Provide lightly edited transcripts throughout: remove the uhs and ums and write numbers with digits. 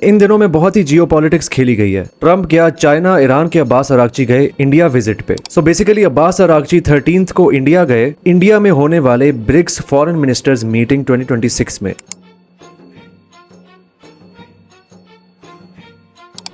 इन दिनों में बहुत ही जियोपॉलिटिक्स खेली गई है। ट्रंप गया चाइना, ईरान के अब्बास अरागची गए इंडिया विजिट पे। So basically Abbas Araghchi 13th को इंडिया गए, इंडिया में होने वाले ब्रिक्स फॉरेन मिनिस्टर्स मीटिंग 2026 में।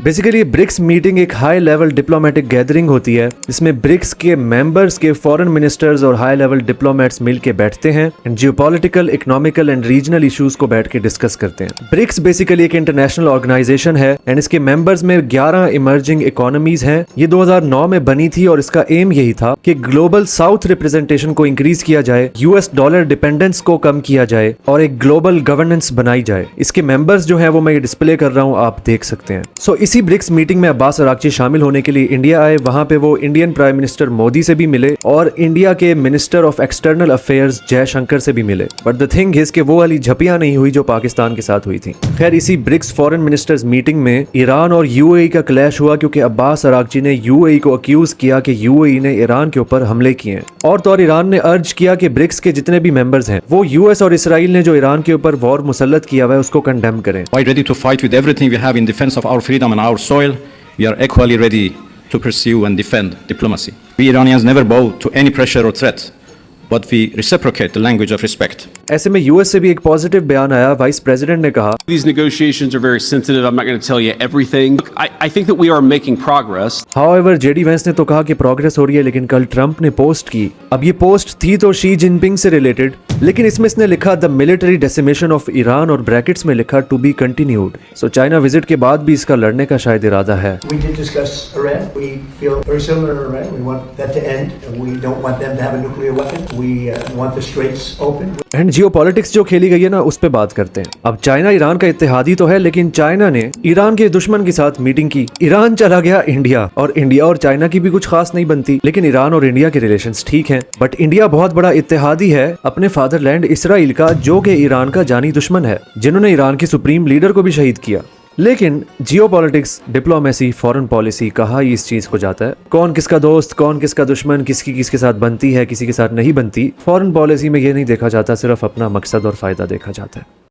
बेसिकली ब्रिक्स मीटिंग एक हाई लेवल डिप्लोमेटिक गैदरिंग होती है जिसमें ब्रिक्स के मेंबर्स के फॉरेन मिनिस्टर्स और हाई लेवल डिप्लोमेट्स मिलके बैठते हैं and geopolitical, economical and regional issues को बैठ के डिस्कस करते हैं। ब्रिक्स बेसिकली एक इंटरनेशनल ऑर्गेनाइजेशन है एंड इसके मेंबर्स में 11 इमर्जिंग इकोनॉमीज हैं। ये 2009 में बनी थी और इसका एम यही था कि ग्लोबल साउथ रिप्रेजेंटेशन को इंक्रीज किया जाए, यूएस डॉलर डिपेंडेंस को कम किया जाए और एक ग्लोबल गवर्नेंस बनाई जाए। इसके मेंबर्स जो है वो मैं डिस्प्ले कर रहा हूँ, आप देख सकते हैं। सो इसी ब्रिक्स मीटिंग में अब्बास अरागची शामिल होने के लिए इंडिया आए। वहां पे वो इंडियन प्राइम मिनिस्टर मोदी से भी मिले और इंडिया के minister of external affairs Jaishankar से भी मिले। बट द थिंग इज कि वो वाली झपियां नहीं हुई जो पाकिस्तान के साथ हुई थी। खैर, इसी ब्रिक्स फॉरेन मिनिस्टर्स मीटिंग में ईरान और यूएई का क्लैश हुआ क्योंकि अब्बास अरागची ने यूएई को अक्यूज किया कि यूएई ने ईरान के ऊपर हमले किए। और तो और ईरान ने अर्ज किया कि ब्रिक्स के जितने भी मेंबर्स हैं वो यूएस और इसराइल ने जो ईरान के ऊपर वॉर मुसल्लत किया हुआ है उसको कंडेम करें। Quite ready to fight with everything we have in defense of our freedom and our soil. We are equally ready to pursue and defend diplomacy. We Iranians never bow to any pressure or threat, but we reciprocate the language of respect. ऐसे में US से भी एक positive बयान आया। Vice president ने कहा, These negotiations are very sensitive. I'm not going to tell you everything. I think that we are making progress. However, JD Vance ने तो कहा कि प्रोग्रेस हो रही है, लेकिन कल ट्रंप ने पोस्ट की। अब ये पोस्ट थी तो शी जिनपिंग से रिलेटेड, लेकिन इसमें इसने लिखा the military decimation of Iran और ब्रैकेट्स में लिखा to be continued. So China visit के बाद भी इसका लड़ने का शायद इरादा है। We did discuss Iran. We feel very similar to Iran. We want that to end. We don't want them to have a nuclear weapon. We want the straits open. And geopolitics जो खेली गई है ना, उस पे बात करते हैं। अब चाइना ईरान का इत्तेहादी तो है, लेकिन चाइना ने ईरान के दुश्मन के साथ मीटिंग की। ईरान चला गया इंडिया, और इंडिया और चाइना की भी कुछ खास नहीं बनती, लेकिन ईरान और इंडिया के रिलेशंस ठीक हैं। बट इंडिया बहुत बड़ा इत्तेहादी है अपने फादरलैंड इसराइल का, जो कि ईरान का जानी दुश्मन है, जिन्होंने ईरान की सुप्रीम लीडर को भी शहीद किया। लेकिन जियोपॉलिटिक्स, डिप्लोमेसी, फॉरेन पॉलिसी कहा ही इस चीज को जाता है। कौन किसका दोस्त, कौन किसका दुश्मन, किसकी किसके साथ बनती है, किसी के साथ नहीं बनती। फॉरेन पॉलिसी में ये नहीं देखा जाता, सिर्फ अपना मकसद और फायदा देखा जाता है।